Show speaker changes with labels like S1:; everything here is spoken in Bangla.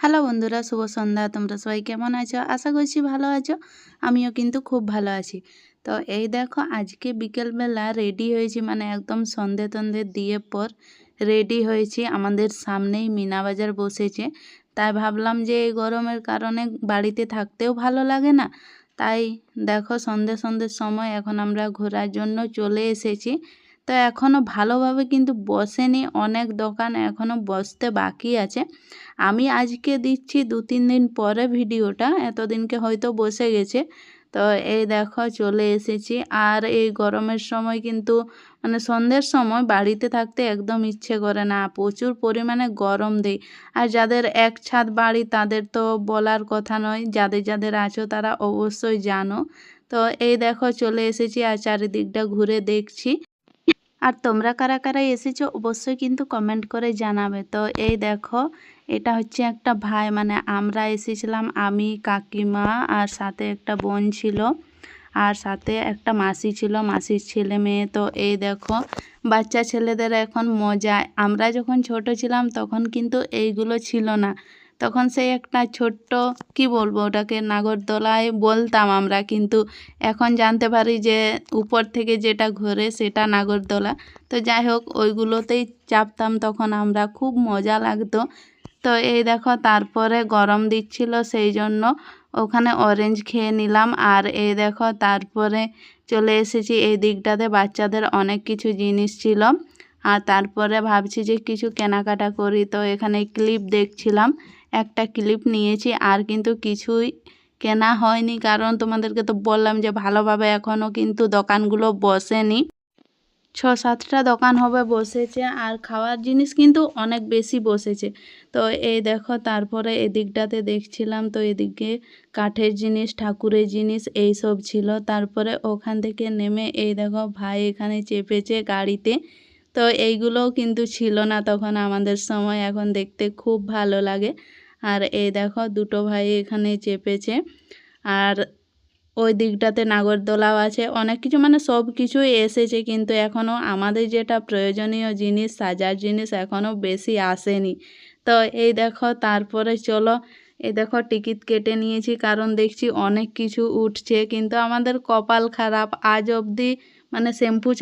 S1: হ্যালো বন্ধুরা, শুভ সন্ধ্যা। তোমরা সবাই কেমন আছো? আশা করছি ভালো আছো। আমিও কিন্তু খুব ভালো আছি। তো এই দেখো, আজকে বিকেলবেলা রেডি হয়েছি, মানে একদম সন্ধে টন্ধে দিয়ে পর রেডি হয়েছি। আমাদের সামনেই মিনা বাজার বসেছে, তাই ভাবলাম যে এই গরমের কারণে বাড়িতে থাকতেও ভালো লাগে না। তাই দেখো, সন্ধ্যের সময় এখন আমরা ঘোরার জন্য চলে এসেছি। তো এখনও ভালোভাবে কিন্তু বসেনি, অনেক দোকান এখনও বসতে বাকি আছে। আমি আজকে দিচ্ছি 2-3 দিন পরে ভিডিওটা, এতদিনকে হয়তো বসে গেছে। তো এই দেখো চলে এসেছি। আর এই গরমের সময় কিন্তু মানে সন্ধ্যের সময় বাড়িতে থাকতে একদম ইচ্ছে করে না, প্রচুর পরিমাণে গরম দেয়। আর যাদের এক ছাদ বাড়ি তাদের তো বলার কথা নয়, যাদের যাদের আছো তারা অবশ্যই জানো। তো এই দেখো চলে এসেছি আর চারিদিকটা ঘুরে দেখছি। আর তোমরা কারা কারা এসেছো অবশ্যই কিন্তু কমেন্ট করে জানাবে। তো এই দেখো, এটা হচ্ছে একটা ভাই, মানে আমরা এসেছিলাম, আমি, কাকিমা আর সাথে একটা বোন ছিল, আর সাথে একটা মাসি ছিল, মাসির ছেলে মেয়ে। তো এই দেখো, বাচ্চা ছেলেদের এখন মজা। আমরা যখন ছোট ছিলাম তখন কিন্তু এইগুলো ছিল না। তখন সেই একটা ছোট্ট, কি বলবো ওটাকে, নাগরদোলায় বলতাম আমরা, কিন্তু এখন জানতে পারি যে উপর থেকে যেটা ঘোরে সেটা নাগরদোলা। তো যাই হোক, ওইগুলোতেই চাপতাম তখন আমরা, খুব মজা লাগতো। তো এই দেখো, তারপরে গরম দিচ্ছিল সেই জন্য ওখানে অরেঞ্জ খেয়ে নিলাম। আর এই দেখো, তারপরে চলে এসেছি এই দিকটাতে, বাচ্চাদের অনেক কিছু জিনিস ছিল। আর তারপরে ভাবছি যে কিছু কেনাকাটা করি। তো এখানে ক্লিপ দেখছিলাম, একটা ক্লিপ নিয়েছি। আর কিন্তু কিছুই কেনা হয়নি, কারণ তোমাদেরকে তো বললাম যে ভালোভাবে এখনও কিন্তু দোকানগুলো বসেনি। 6-7টা দোকান হবে বসেছে, আর খাওয়ার জিনিস কিন্তু অনেক বেশি বসেছে। তো এই দেখো, তারপরে এদিকটাতে দেখছিলাম, তো এদিকে কাঠের জিনিস, ঠাকুরের জিনিস এই সব ছিল। তারপরে ওখান থেকে নেমে এই দেখো ভাই এখানে চেপেছে গাড়িতে। তো এইগুলোও কিন্তু ছিল না তখন আমাদের সময়, এখন দেখতে খুব ভালো লাগে। আর এই দেখো, দুটো ভাই এখানে চেপেছে। আর ওই দিকটাতে নাগরদোলাও আছে, অনেক কিছু, মানে সব কিছুই এসেছে, কিন্তু এখনও আমাদের যেটা প্রয়োজনীয় জিনিস, সাজার জিনিস এখনও বেশি আসেনি। তো এই দেখো, তারপরে চলো, এই দেখো টিকিট কেটে নিয়েছি, কারণ দেখছি অনেক কিছু উঠছে, কিন্তু আমাদের কপাল খারাপ, আজ অবধি মানে শ্যাম্পু